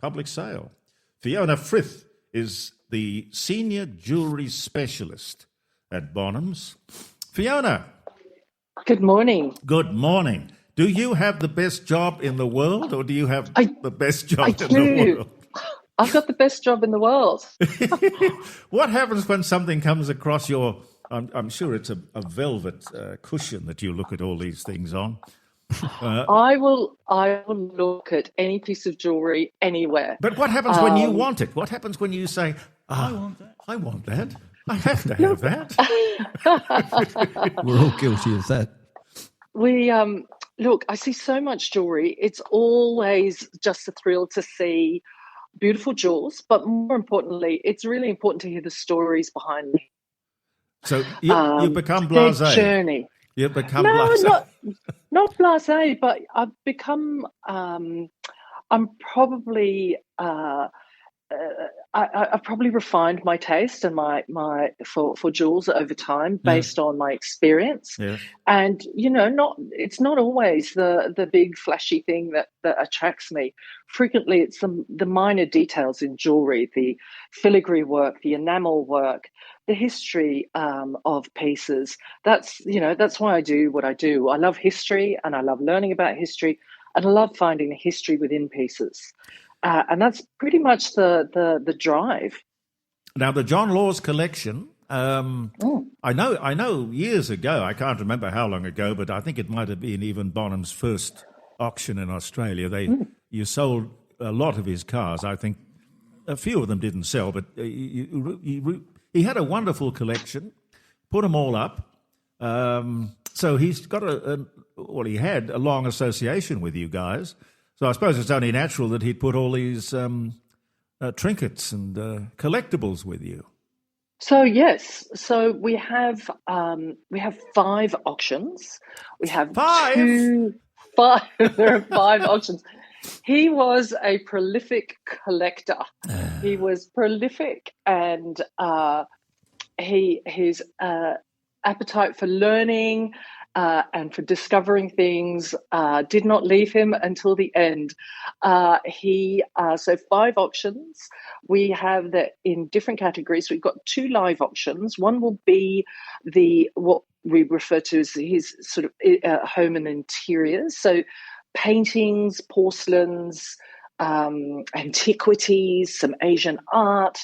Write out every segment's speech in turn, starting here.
public sale. Fiona Frith is the Senior Jewellery Specialist at Bonhams. Fiona. Good morning. Good morning. Do you have the best job in the world, or do you have the best job in the world? I've got the best job in the world. What happens when something comes across your... I'm sure it's a velvet cushion that you look at all these things on. I will look at any piece of jewellery anywhere. But what happens when you want it? What happens when you say, I want that. I want that. I have to have that. We're all guilty of that. Look, I see so much jewellery. It's always just a thrill to see beautiful jewels, but more importantly, it's really important to hear the stories behind them. So you become blasé. Their journey. You become blasé. Not blasé, but I've become. I'm probably. I've probably refined my taste and my for jewels over time based on my experience. Yeah. And it's not always the big flashy thing that attracts me. Frequently, it's the minor details in jewelry, the filigree work, the enamel work, the history of pieces. That's why I do what I do. I love history, and I love learning about history, and I love finding the history within pieces. And that's pretty much the drive. Now, the John Laws collection, I know years ago, I can't remember how long ago, but I think it might have been even Bonham's first auction in Australia. You sold a lot of his cars. I think a few of them didn't sell, but he had a wonderful collection, put them all up. So he's got he had a long association with you guys. So I suppose it's only natural that he'd put all these trinkets and collectibles with you. So yes, we have 5 auctions. We have 5. There are 5 auctions. He was a prolific collector. He was prolific, and his appetite for learning and for discovering things did not leave him until the end. So 5 auctions. We have that in different categories. We've got 2 live auctions. One will be what we refer to as his sort of home and interiors. So paintings, porcelains, antiquities, some Asian art,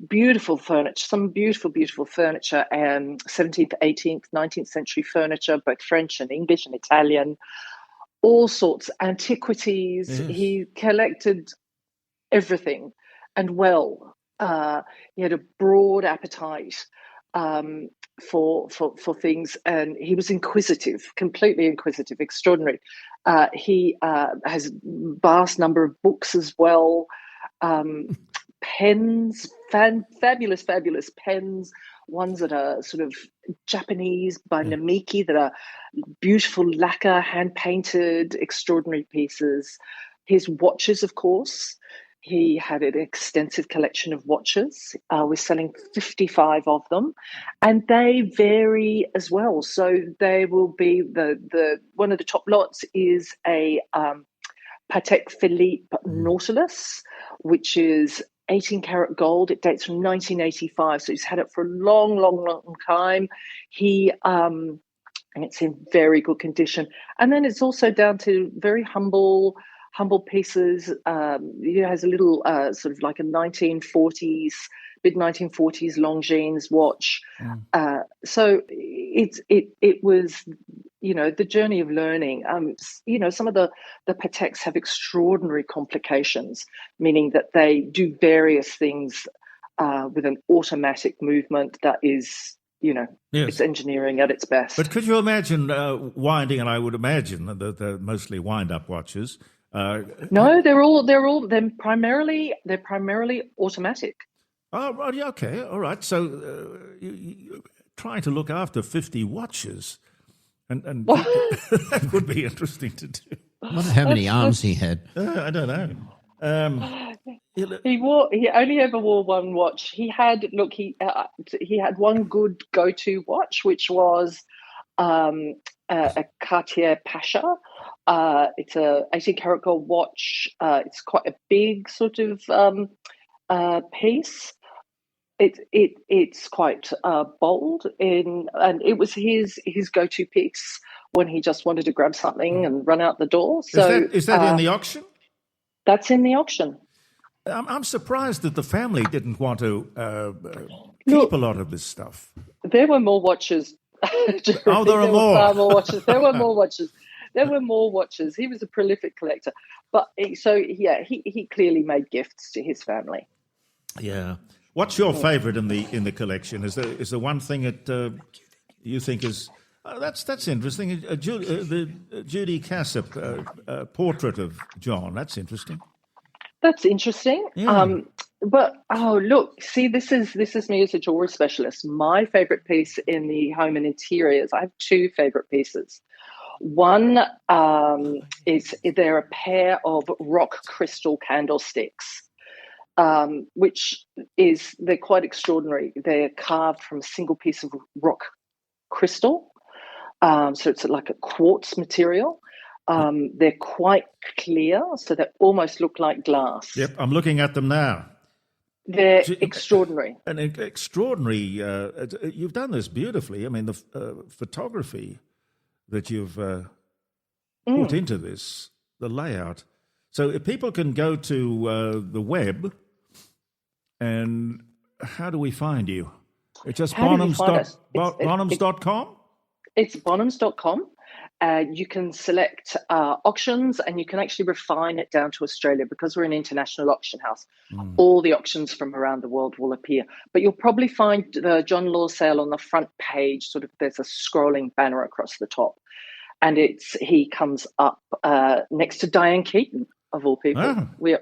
beautiful furniture, some beautiful furniture, 17th, 18th, 19th century furniture, both French and English and Italian, all sorts, antiquities. Yes. He collected everything, and he had a broad appetite for things, and he was inquisitive, completely inquisitive, extraordinary. He has a vast number of books as well. Pens, fabulous pens, ones that are sort of Japanese by Namiki, that are beautiful lacquer, hand-painted, extraordinary pieces. His watches, of course. He had an extensive collection of watches. We're selling 55 of them, and they vary as well. So they will be the one of the top lots is a Patek Philippe Nautilus, which is 18-karat gold. It dates from 1985, so he's had it for a long time. And it's in very good condition. And then it's also down to very humble pieces. He has a little sort of like a mid 1940s Longines watch. So it was, the journey of learning. Some of the Pateks have extraordinary complications, meaning that they do various things with an automatic movement that is, yes. It's engineering at its best. But could you imagine winding? And I would imagine that they're mostly wind-up watches. No, they're primarily automatic. Oh, right, okay, all right. So you trying to look after 50 watches, and that would be interesting to do. I wonder how many arms he had. I don't know. He only ever wore one watch. He had one good go-to watch, which was a Cartier Pasha, It's a 18 karat gold watch. It's quite a big sort of piece. It's quite bold and it was his go-to piece when he just wanted to grab something and run out the door. So Is that in the auction? That's in the auction. I'm surprised that the family didn't want to keep a lot of this stuff. There were more watches. Oh, there are more. Far more watches. There were more watches. There were more watches. He was a prolific collector, but he clearly made gifts to his family. Yeah. What's your favourite in the collection? Is there one thing that you think is that's interesting? The Judy Cassip portrait of John. That's interesting. That's interesting. Yeah. But look, see, this is me as a jewelry specialist. My favourite piece in the home and interiors. I have two favourite pieces. One is they're a pair of rock crystal candlesticks, which they're quite extraordinary. They're carved from a single piece of rock crystal, so it's like a quartz material. They're quite clear, so they almost look like glass. Yep, I'm looking at them now. They're extraordinary. An extraordinary. You've done this beautifully. I mean, the photography that you've put into this, the layout. So if people can go to the web, and how do we find you? It's just bonhams.com? It's bonhams.com. You can select auctions, and you can actually refine it down to Australia because we're an international auction house. All the auctions from around the world will appear. But you'll probably find the John Law sale on the front page. Sort of, there's a scrolling banner across the top. And he comes up next to Diane Keaton, of all people. Oh. We're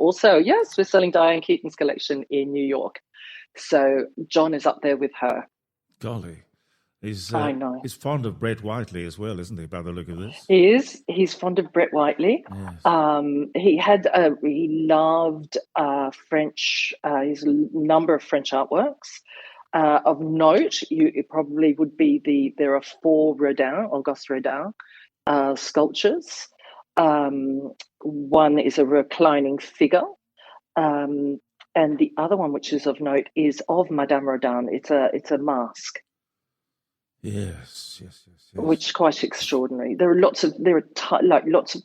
selling Diane Keaton's collection in New York. So John is up there with her. Golly. I know. He's fond of Brett Whiteley as well, isn't he, by the look of this? He is. He's fond of Brett Whiteley. Yes. He loved French, his number of French artworks. Of note, it probably would be there are 4 Auguste Rodin sculptures. One is a reclining figure. And the other one, which is of note, is of Madame Rodin. It's a mask. Yes. Which is quite extraordinary. There are lots of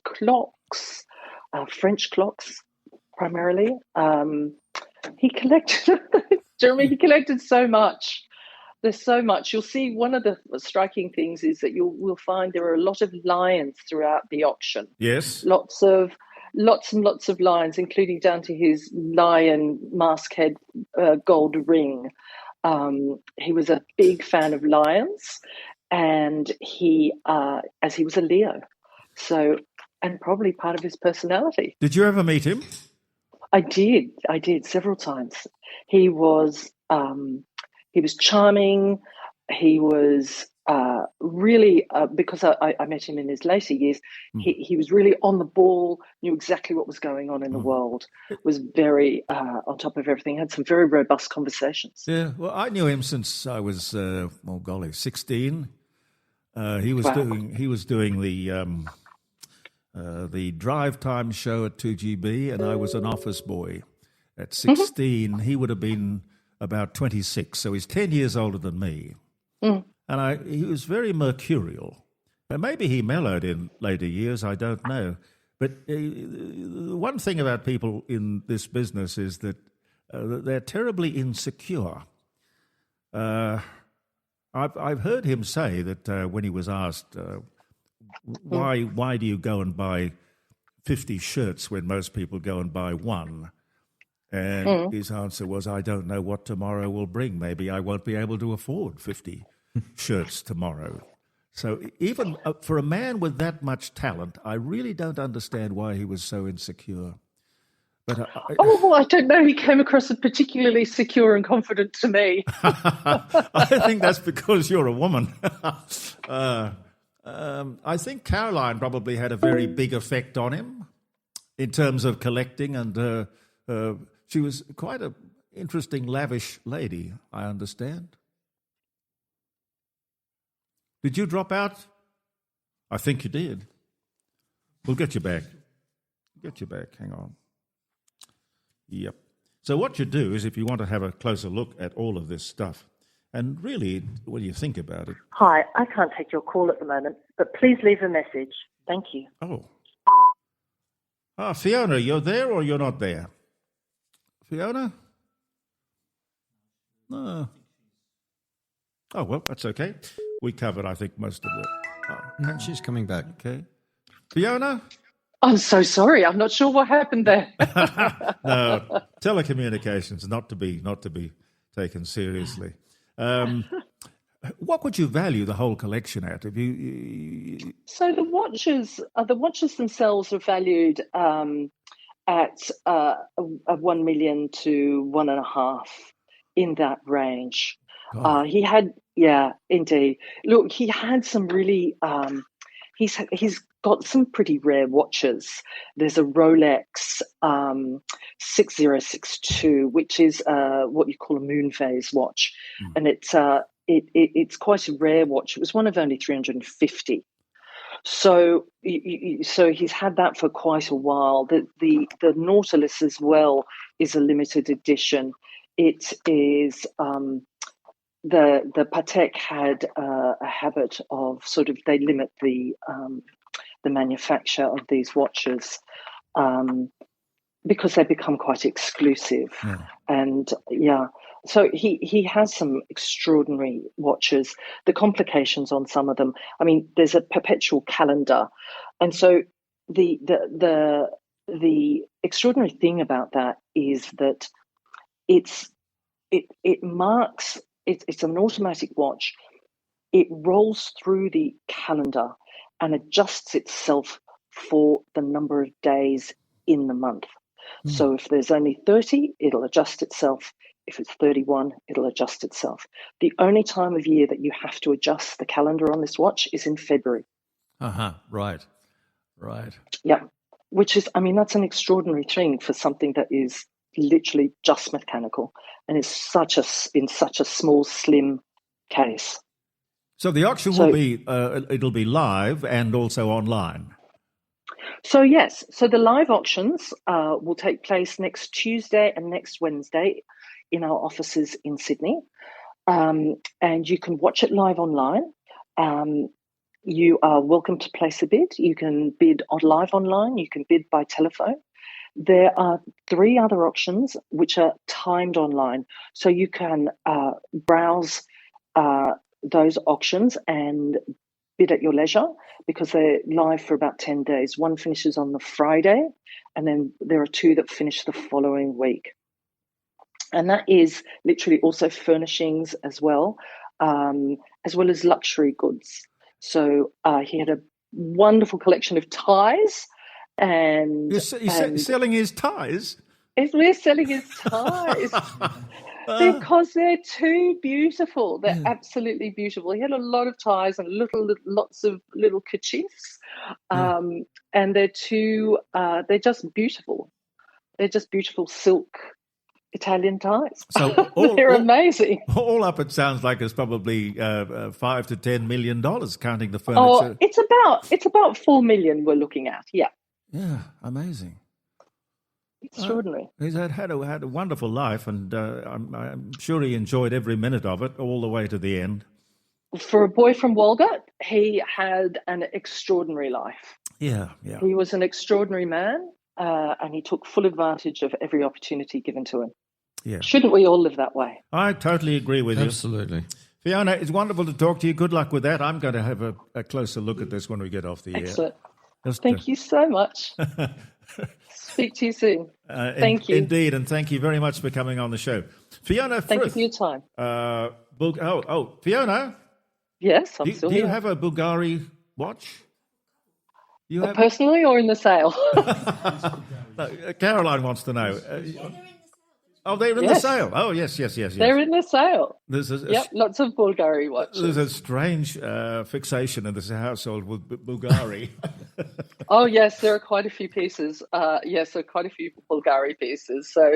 clocks, French clocks primarily. He collected, Jeremy. He collected so much. There's so much. You'll see one of the striking things is that we'll find there are a lot of lions throughout the auction. Yes. Lots and lots of lions, including down to his lion mask head gold ring. He was a big fan of lions, and he was a Leo, and probably part of his personality. Did you ever meet him? I did several times. He was charming. He was really, because I met him in his later years, he was really on the ball, knew exactly what was going on in the world, was very on top of everything, had some very robust conversations. Yeah, well, I knew him since I was, 16. He was doing the drive time show at 2GB, and I was an office boy. At 16, he would have been about 26, so he's 10 years older than me. And he was very mercurial. And maybe he mellowed in later years, I don't know. But one thing about people in this business is that they're terribly insecure. I've heard him say that when he was asked, why do you go and buy 50 shirts when most people go and buy one? And his answer was, I don't know what tomorrow will bring. Maybe I won't be able to afford 50 shirts tomorrow. So even for a man with that much talent, I really don't understand why he was so insecure. But I don't know. He came across as particularly secure and confident to me. I think that's because you're a woman. I think Caroline probably had a very big effect on him in terms of collecting, and she was quite an interesting, lavish lady, I understand. Did you drop out? I think you did. We'll get you back. Get you back. Hang on. Yep. So what you do is if you want to have a closer look at all of this stuff, and really, when you think about it... Hi, I can't take your call at the moment, but please leave a message. Thank you. Oh. Fiona, you're there or you're not there? Fiona? No. Oh, well, that's okay. We covered, I think, most of it. No, she's coming back. Okay. Fiona? I'm so sorry. I'm not sure what happened there. No, telecommunications, not to be taken seriously. What would you value the whole collection at? If you... So the watches themselves are valued at 1 million to 1.5 in that range. He had, indeed. Look, he had some really. He's got some pretty rare watches. There's a Rolex 6062, which is what you call a moon phase watch, and it's quite a rare watch. It was one of only 350. So he's had that for quite a while. The Nautilus as well is a limited edition. It is the Patek had a habit of they limit the manufacture of these watches because they become quite exclusive. And so he has some extraordinary watches. The complications on some of them, I mean, there's a perpetual calendar, and so the extraordinary thing about that is that it's an automatic watch. It rolls through the calendar and adjusts itself for the number of days in the month. So if there's only 30, it'll adjust itself. If it's 31, it'll adjust itself. The only time of year that you have to adjust the calendar on this watch is in February. Right. Yeah, which is, I mean, that's an extraordinary thing for something that is literally just mechanical and is in such a small, slim case. So the auction will be, it'll be live and also online. So yes, so the live auctions will take place next Tuesday and next Wednesday in our offices in Sydney. And you can watch it live online. You are welcome to place a bid. You can bid live online. You can bid by telephone. There are 3 other auctions which are timed online. So you can browse those auctions and bid at your leisure because they're live for about 10 days. One finishes on the Friday, and then there are 2 that finish the following week. And that is literally also furnishings as well as luxury goods. So he had a wonderful collection of ties. And you're selling his ties? We're selling his ties because they're too beautiful. They're absolutely beautiful. He had a lot of ties and lots of little kerchiefs, and they're just beautiful. They're just beautiful silk Italian ties. So they're amazing. All up, it sounds like it's probably $5 to $10 million, counting the furniture. Oh, it's about $4 million we're looking at. Yeah. Yeah, amazing. Extraordinary. He's had a wonderful life, and I'm sure he enjoyed every minute of it, all the way to the end. For a boy from Walgett, he had an extraordinary life. Yeah. He was an extraordinary man, and he took full advantage of every opportunity given to him. Yeah. Shouldn't we all live that way? I totally agree with you. Absolutely. Fiona, it's wonderful to talk to you. Good luck with that. I'm going to have a closer look at this when we get off the air. Excellent. Thank you so much. Speak to you soon. Thank you. Indeed, and thank you very much for coming on the show. Fiona Frith. Thank you for your time. Fiona? Yes, I'm still here. Do you have a Bulgari watch? Personally or in the sale? Caroline wants to know. They're in the sale. Oh, yes. They're in the sale. Lots of Bulgari watches. There's a strange fixation in this household with Bulgari. Oh, yes, there are quite a few pieces. There are quite a few Bulgari pieces. So,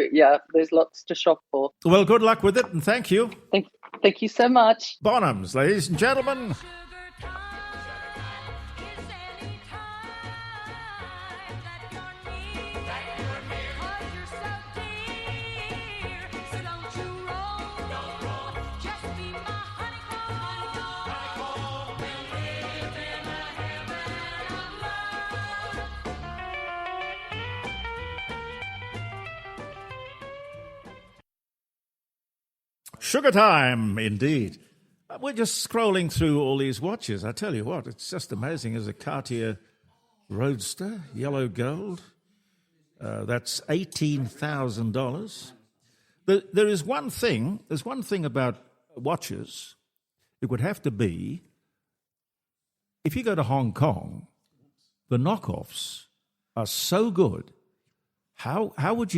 there's lots to shop for. Well, good luck with it, and thank you. Thank you so much. Bonhams, ladies and gentlemen. Sugar time, indeed. We're just scrolling through all these watches. I tell you what, it's just amazing. There's a Cartier Roadster, yellow gold. That's $18,000. There is one thing. There's one thing about watches. It would have to be, if you go to Hong Kong, the knockoffs are so good. How would you